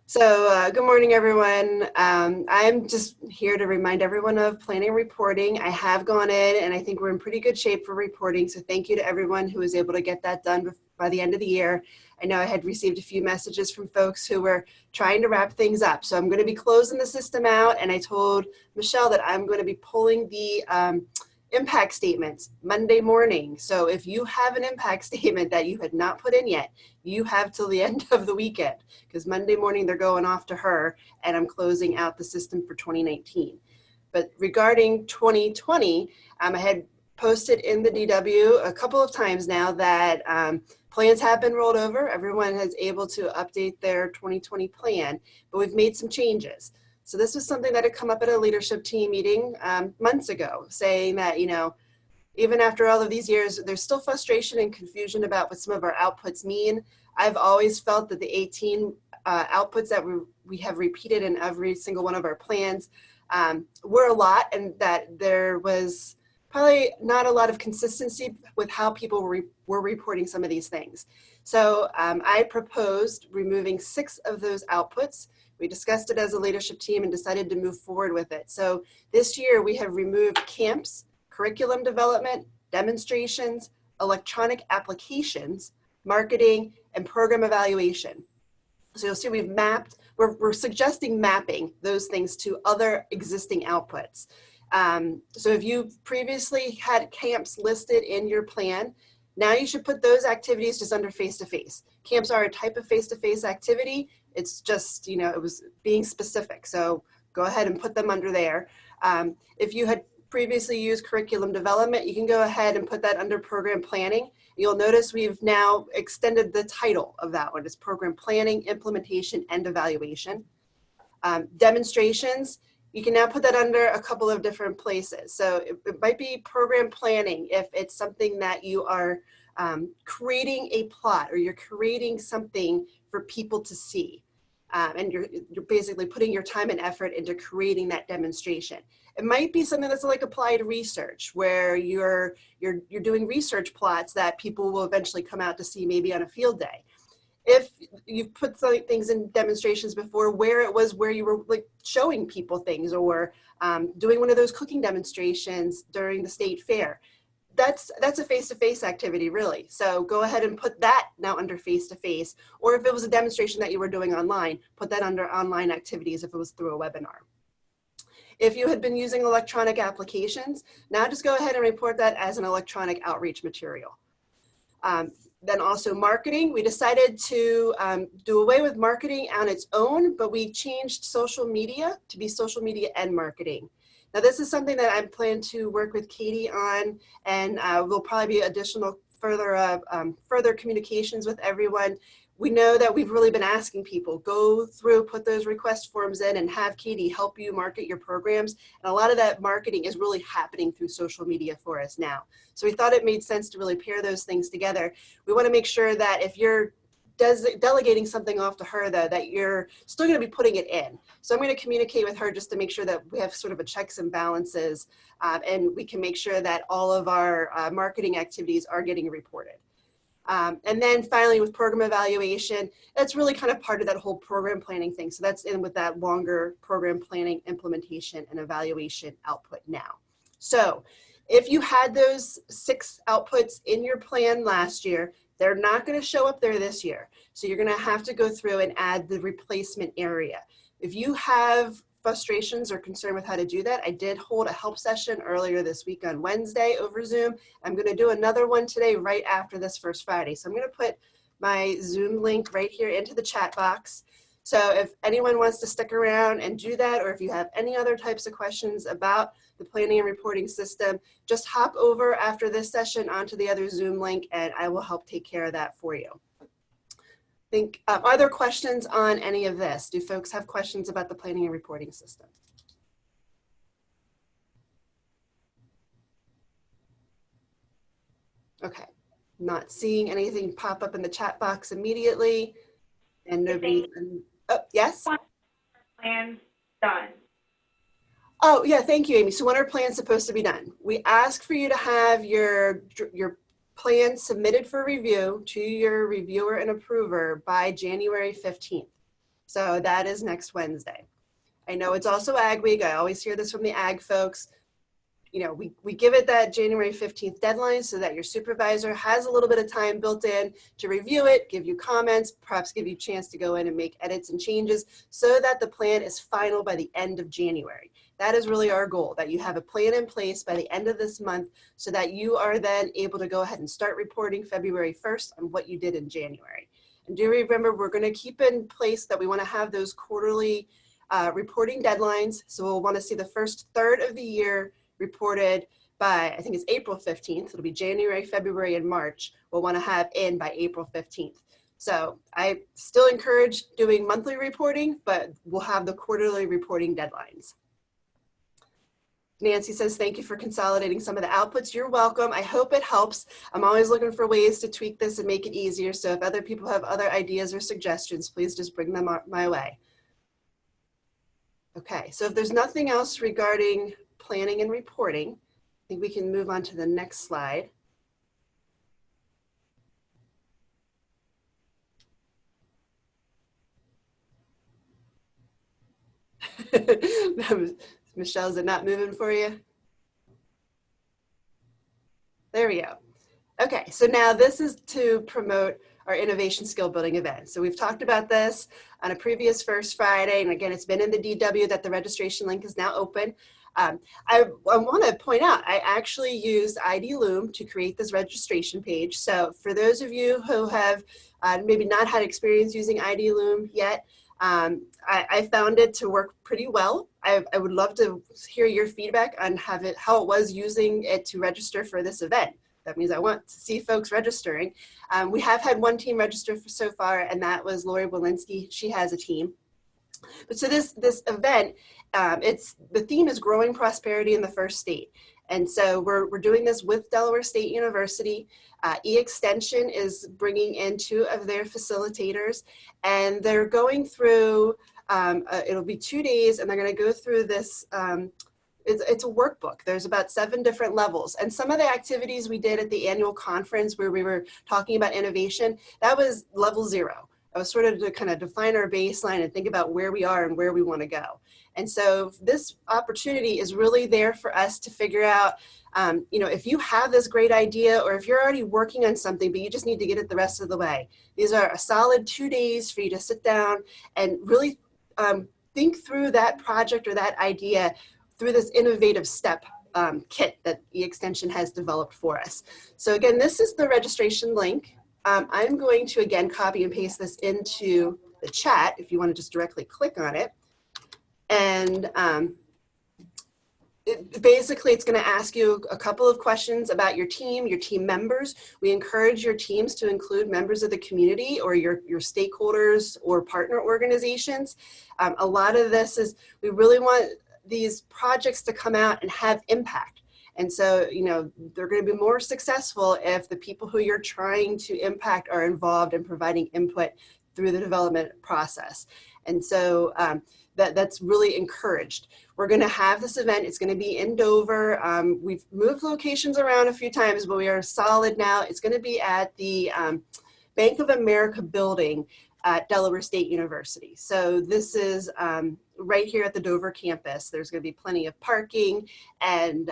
So good morning, everyone. I'm just here to remind everyone of planning and reporting. I have gone in and I think we're in pretty good shape for reporting. So thank you to everyone who was able to get that done by the end of the year. I know I had received a few messages from folks who were trying to wrap things up. So I'm going to be closing the system out. And I told Michelle that I'm going to be pulling the impact statements Monday morning. So if you have an impact statement that you had not put in yet, you have till the end of the weekend, because Monday morning they're going off to her and I'm closing out the system for 2019. But regarding 2020, I had posted in the DW a couple of times now that plans have been rolled over. Everyone is able to update their 2020 plan, but we've made some changes. So this was something that had come up at a leadership team meeting months ago, saying that, you know, even after all of these years, there's still frustration and confusion about what some of our outputs mean. I've always felt that the 18 outputs that we have repeated in every single one of our plans were a lot, and that there was probably not a lot of consistency with how people were reporting some of these things. So I proposed removing 6 of those outputs. We discussed it as a leadership team and decided to move forward with it. So this year we have removed camps, curriculum development, demonstrations, electronic applications, marketing, and program evaluation. So you'll see we've mapped, we're suggesting mapping those things to other existing outputs. So if you previously had camps listed in your plan, now you should put those activities just under face-to-face. Camps are a type of face-to-face activity. It's just, you know, it was being specific. So go ahead and put them under there. If you had previously used curriculum development, you can go ahead and put that under program planning. You'll notice we've now extended the title of that one. It's program planning, implementation, and evaluation. Demonstrations, you can now put that under a couple of different places. So it might be program planning if it's something that you are creating a plot or you're creating something for people to see. And you're basically putting your time and effort into creating that demonstration. It might be something that's like applied research, where you're doing research plots that people will eventually come out to see maybe on a field day. If you've put things in demonstrations before where it was where you were like showing people things, or doing one of those cooking demonstrations during the state fair, that's a face-to-face activity, really. So go ahead and put that now under face-to-face, or if it was a demonstration that you were doing online, put that under online activities if it was through a webinar. If you had been using electronic applications, now just go ahead and report that as an electronic outreach material. Then also marketing, we decided to do away with marketing on its own, but we changed social media to be social media and marketing. Now this is something that I plan to work with Katie on, and will probably be additional further communications with everyone. We know that we've really been asking people, go through, put those request forms in, and have Katie help you market your programs. And a lot of that marketing is really happening through social media for us now. So we thought it made sense to really pair those things together. We want to make sure that if you're delegating something off to her, though, that you're still going to be putting it in. So I'm going to communicate with her just to make sure that we have sort of a checks and balances, and we can make sure that all of our marketing activities are getting reported. And then finally with program evaluation, that's really kind of part of that whole program planning thing. So that's in with that longer program planning, implementation, and evaluation output now. So if you had those 6 outputs in your plan last year, they're not going to show up there this year. So you're going to have to go through and add the replacement area. If you have frustrations or concern with how to do that, I did hold a help session earlier this week on Wednesday over Zoom. I'm going to do another one today right after this first Friday. So I'm going to put my Zoom link right here into the chat box. So if anyone wants to stick around and do that, or if you have any other types of questions about the planning and reporting system, just hop over after this session onto the other Zoom link and I will help take care of that for you. Are there questions on any of this? Do folks have questions about the planning and reporting system? Okay, not seeing anything pop up in the chat box immediately. And nobody, oh, yes? Plans done. Oh, yeah, thank you, Amy. So when are plans supposed to be done? We ask for you to have your plans submitted for review to your reviewer and approver by January 15th. So that is next Wednesday. I know it's also Ag Week. I always hear this from the Ag folks. You know, we give it that January 15th deadline so that your supervisor has a little bit of time built in to review it, give you comments, perhaps give you a chance to go in and make edits and changes so that the plan is final by the end of January. That is really our goal, that you have a plan in place by the end of this month so that you are then able to go ahead and start reporting February 1st on what you did in January. And do remember, we're going to keep in place that we want to have those quarterly reporting deadlines. So we'll want to see the first third of the year reported by, I think it's April 15th. It'll be January, February, and March. We'll want to have in by April 15th. So I still encourage doing monthly reporting, but we'll have the quarterly reporting deadlines. Nancy says, thank you for consolidating some of the outputs. You're welcome. I hope it helps. I'm always looking for ways to tweak this and make it easier. So if other people have other ideas or suggestions, please just bring them my way. Okay, so if there's nothing else regarding planning and reporting, I think we can move on to the next slide. Michelle, is it not moving for you? There we go. Okay, so now this is to promote our innovation skill building event. So we've talked about this on a previous First Friday, and again, it's been in the DW that the registration link is now open. I want to point out, I actually used ID Loom to create this registration page. So for those of you who have maybe not had experience using ID Loom yet, I found it to work pretty well. I would love to hear your feedback on how it was using it to register for this event. That means I want to see folks registering. We have had one team register so far, and that was Lori Walensky. She has a team. But so this event, the theme is growing prosperity in the first state. And so we're doing this with Delaware State University. E-Extension is bringing in 2 of their facilitators, and they're going through, it'll be 2 days, and they're going to go through this, it's a workbook. There's about 7 different levels. And some of the activities we did at the annual conference where we were talking about innovation, that was level 0. I was sort of to kind of define our baseline and think about where we are and where we want to go. And so this opportunity is really there for us to figure out, you know, if you have this great idea or if you're already working on something, but you just need to get it the rest of the way. These are a solid 2 days for you to sit down and really think through that project or that idea through this innovative step kit that E-Extension has developed for us. So again, this is the registration link. I'm going to, again, copy and paste this into the chat if you want to just directly click on it. And basically, it's going to ask you a couple of questions about your team members. We encourage your teams to include members of the community or your stakeholders or partner organizations. A lot of this is, we really want these projects to come out and have impact. And so, you know, they're going to be more successful if the people who you're trying to impact are involved in providing input through the development process. And so that's really encouraged. We're going to have this event. It's going to be in Dover. We've moved locations around a few times, but we are solid now. It's going to be at the Bank of America building at Delaware State University. So this is right here at the Dover campus. There's going to be plenty of parking, and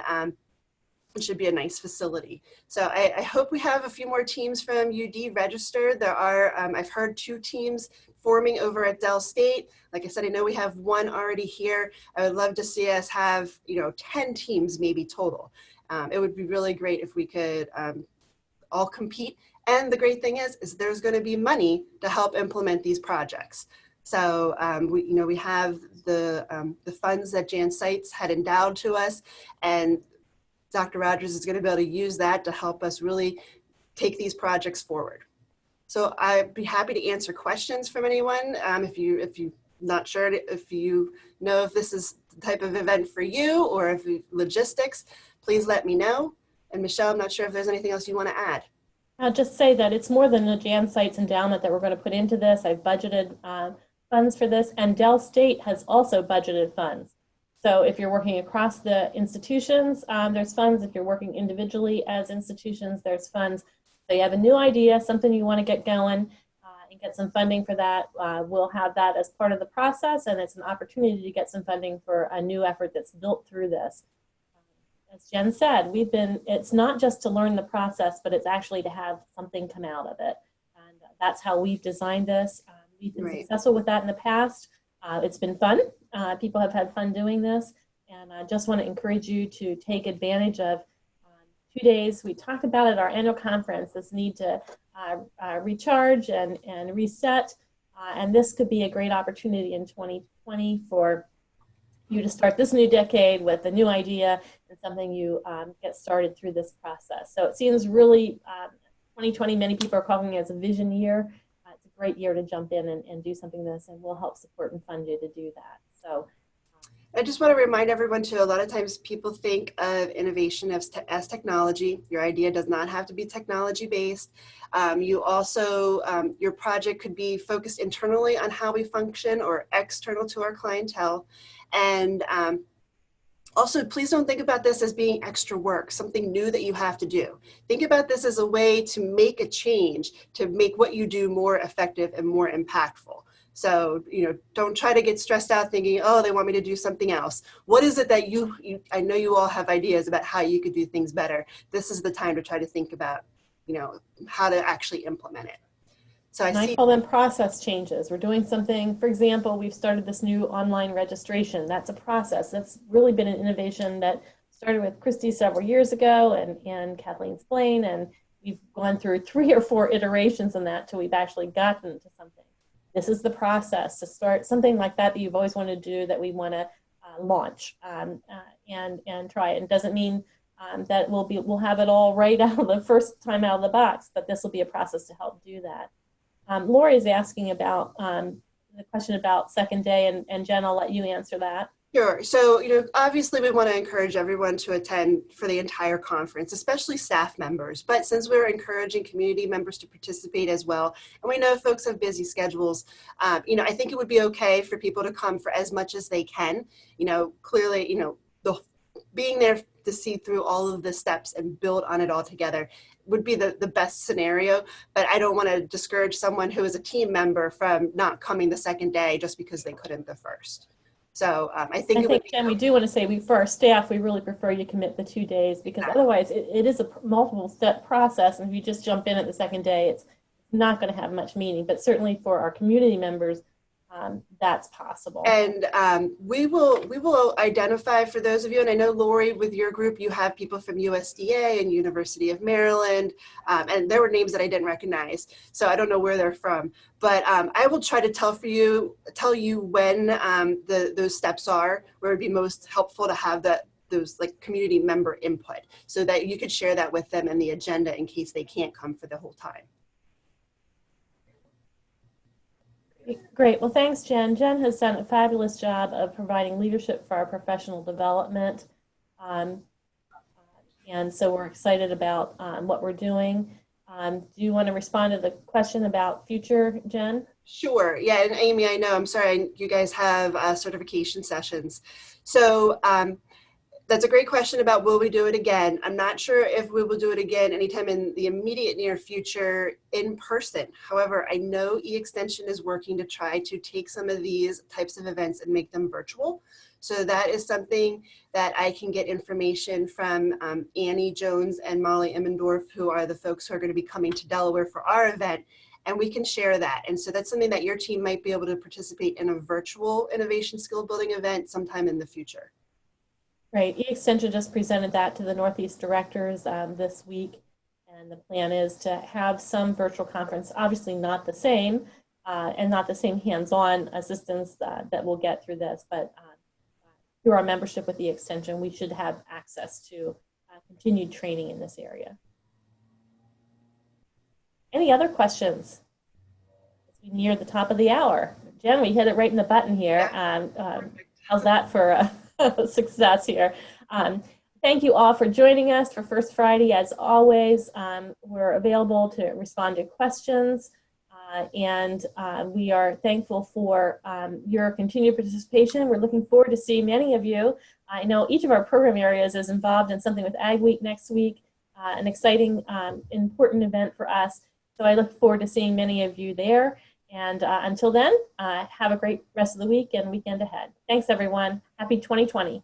it should be a nice facility. So I hope we have a few more teams from UD registered. There are, I've heard 2 teams forming over at Del State. Like I said, I know we have 1 already here. I would love to see us have, you know, 10 teams maybe total. It would be really great if we could all compete. And the great thing is there's going to be money to help implement these projects. So we have the funds that Jan Seitz had endowed to us, and Dr. Rogers is going to be able to use that to help us really take these projects forward. So I'd be happy to answer questions from anyone. If you're not sure if you know if this is the type of event for you or if logistics, please let me know. And Michelle, I'm not sure if there's anything else you want to add. I'll just say that it's more than the Jan Seitz endowment that we're going to put into this. I've budgeted funds for this, and Dell State has also budgeted funds. So if you're working across the institutions, there's funds. If you're working individually as institutions, there's funds. So you have a new idea, something you want to get going, and get some funding for that. We'll have that as part of the process, and it's an opportunity to get some funding for a new effort that's built through this. As Jen said, it's not just to learn the process, but it's actually to have something come out of it. And that's how we've designed this. We've been successful with that in the past. It's been fun. People have had fun doing this. And I just want to encourage you to take advantage of 2 days. We talked about at our annual conference this need to recharge and reset. And this could be a great opportunity in 2020 for you to start this new decade with a new idea and something you get started through this process. So it seems really 2020, many people are calling it as a vision year. It's a great year to jump in and do something like this, and we'll help support and fund you to do that. So I just want to remind everyone too, a lot of times people think of innovation as technology. Your idea does not have to be technology based. You also, your project could be focused internally on how we function or external to our clientele. And also, please don't think about this as being extra work, something new that you have to do. Think about this as a way to make a change, to make what you do more effective and more impactful. So, don't try to get stressed out thinking, oh, they want me to do something else. What is it that I know you all have ideas about how you could do things better. This is the time to try to think about, how to actually implement it. So I call them process changes. We're doing something, for example, we've started this new online registration. That's a process. That's really been an innovation that started with Christy several years ago and Kathleen Splain, and we've gone through 3 or 4 iterations on that till we've actually gotten to something. This is the process to start something like that you've always wanted to do that we want to launch and try it. It doesn't mean that we'll have it all right out of the first time out of the box, but this will be a process to help do that. Lori is asking about the question about second day, and Jen, I'll let you answer that. Sure. So, obviously we want to encourage everyone to attend for the entire conference, especially staff members. But since we're encouraging community members to participate as well, and we know folks have busy schedules, I think it would be okay for people to come for as much as they can. Clearly, being there to see through all of the steps and build on it all together would be the best scenario, but I don't want to discourage someone who is a team member from not coming the second day just because they couldn't the first. So I think Jen, we do want to say for our staff, we really prefer you commit the 2 days because otherwise it is a multiple step process, and if you just jump in at the second day, it's not going to have much meaning. But certainly for our community members, that's possible. And we will identify for those of you, and I know Lori, with your group, you have people from USDA and University of Maryland, and there were names that I didn't recognize, so I don't know where they're from. But I will try to tell you when those steps are, where it'd be most helpful to have those like community member input, so that you could share that with them in the agenda in case they can't come for the whole time. Great. Well, thanks, Jen. Jen has done a fabulous job of providing leadership for our professional development. And so we're excited about what we're doing. Do you want to respond to the question about future, Jen? Sure. Yeah. And Amy, I know, I'm sorry, you guys have certification sessions. So that's a great question about will we do it again. I'm not sure if we will do it again anytime in the immediate near future in person. However, I know eXtension is working to try to take some of these types of events and make them virtual. So that is something that I can get information from Annie Jones and Molly Immendorf, who are the folks who are going to be coming to Delaware for our event, and we can share that. And so that's something that your team might be able to participate in a virtual innovation skill building event sometime in the future. Great. eXtension just presented that to the Northeast directors this week, and the plan is to have some virtual conference, obviously not the same, and not the same hands-on assistance that we'll get through this, but through our membership with the extension, we should have access to continued training in this area. Any other questions? As we near the top of the hour. Jen, we hit it right in the button here. How's that for success here? Thank you all for joining us for First Friday. As always, we're available to respond to questions, and we are thankful for your continued participation. We're looking forward to seeing many of you. I know each of our program areas is involved in something with Ag Week next week, an exciting, important event for us. So I look forward to seeing many of you there. And until then, have a great rest of the week and weekend ahead. Thanks, everyone. Happy 2020.